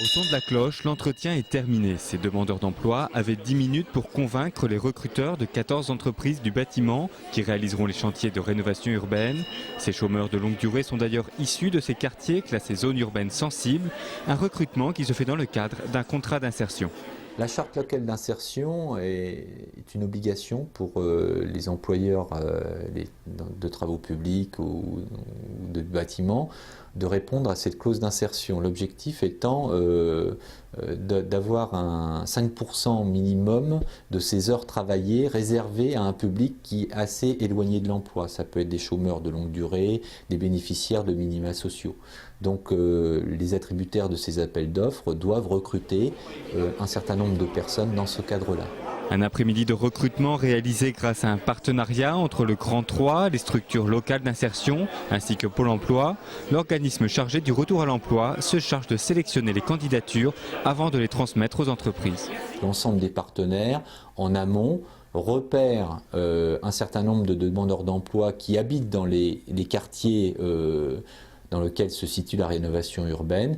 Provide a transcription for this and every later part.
Au son de la cloche, l'entretien est terminé. Ces demandeurs d'emploi avaient 10 minutes pour convaincre les recruteurs de 14 entreprises du bâtiment qui réaliseront les chantiers de rénovation urbaine. Ces chômeurs de longue durée sont d'ailleurs issus de ces quartiers classés zones urbaines sensibles, un recrutement qui se fait dans le cadre d'un contrat d'insertion. La charte locale d'insertion est une obligation pour les employeurs de travaux publics ou de bâtiments de répondre à cette clause d'insertion. L'objectif étant d'avoir un 5% minimum de ces heures travaillées réservées à un public qui est assez éloigné de l'emploi. Ça peut être des chômeurs de longue durée, des bénéficiaires de minima sociaux. Donc les attributaires de ces appels d'offres doivent recruter un certain nombre de personnes dans ce cadre-là. Un après-midi de recrutement réalisé grâce à un partenariat entre le Grand 3, les structures locales d'insertion ainsi que Pôle emploi. L'organisme chargé du retour à l'emploi se charge de sélectionner les candidatures avant de les transmettre aux entreprises. L'ensemble des partenaires en amont repèrent un certain nombre de demandeurs d'emploi qui habitent dans les quartiers dans lesquels se situe la rénovation urbaine.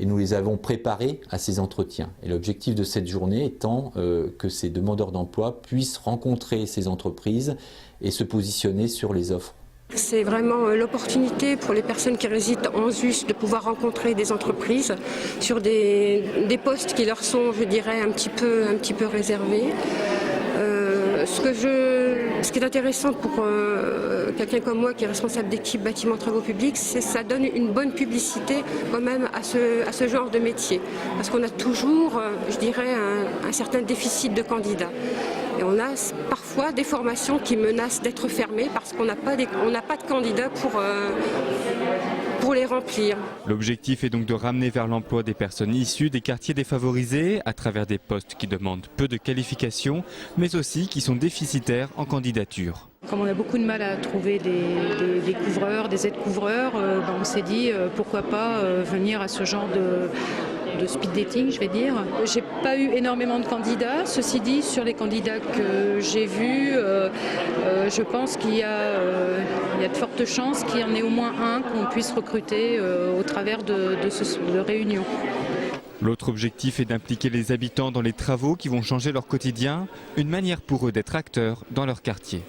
Et nous les avons préparés à ces entretiens. Et l'objectif de cette journée étant que ces demandeurs d'emploi puissent rencontrer ces entreprises et se positionner sur les offres. C'est vraiment l'opportunité pour les personnes qui résident en ZUS de pouvoir rencontrer des entreprises sur des postes qui leur sont, je dirais, un petit peu réservés. Ce qui est intéressant pour quelqu'un comme moi qui est responsable d'équipe bâtiment travaux publics, c'est que ça donne une bonne publicité quand même à ce genre de métier. Parce qu'on a toujours, je dirais, un certain déficit de candidats. Et on a parfois des formations qui menacent d'être fermées parce qu'on n'a pas de candidats pour les remplir. L'objectif est donc de ramener vers l'emploi des personnes issues des quartiers défavorisés à travers des postes qui demandent peu de qualifications, mais aussi qui sont déficitaires en candidature. Comme on a beaucoup de mal à trouver des couvreurs, des aides-couvreurs, on s'est dit pourquoi pas venir à ce genre de speed dating, je vais dire. J'ai pas eu énormément de candidats. Ceci dit, sur les candidats que j'ai vus, je pense qu'il y a de fortes chances qu'il y en ait au moins un qu'on puisse recruter au travers de réunions. L'autre objectif est d'impliquer les habitants dans les travaux qui vont changer leur quotidien, une manière pour eux d'être acteurs dans leur quartier.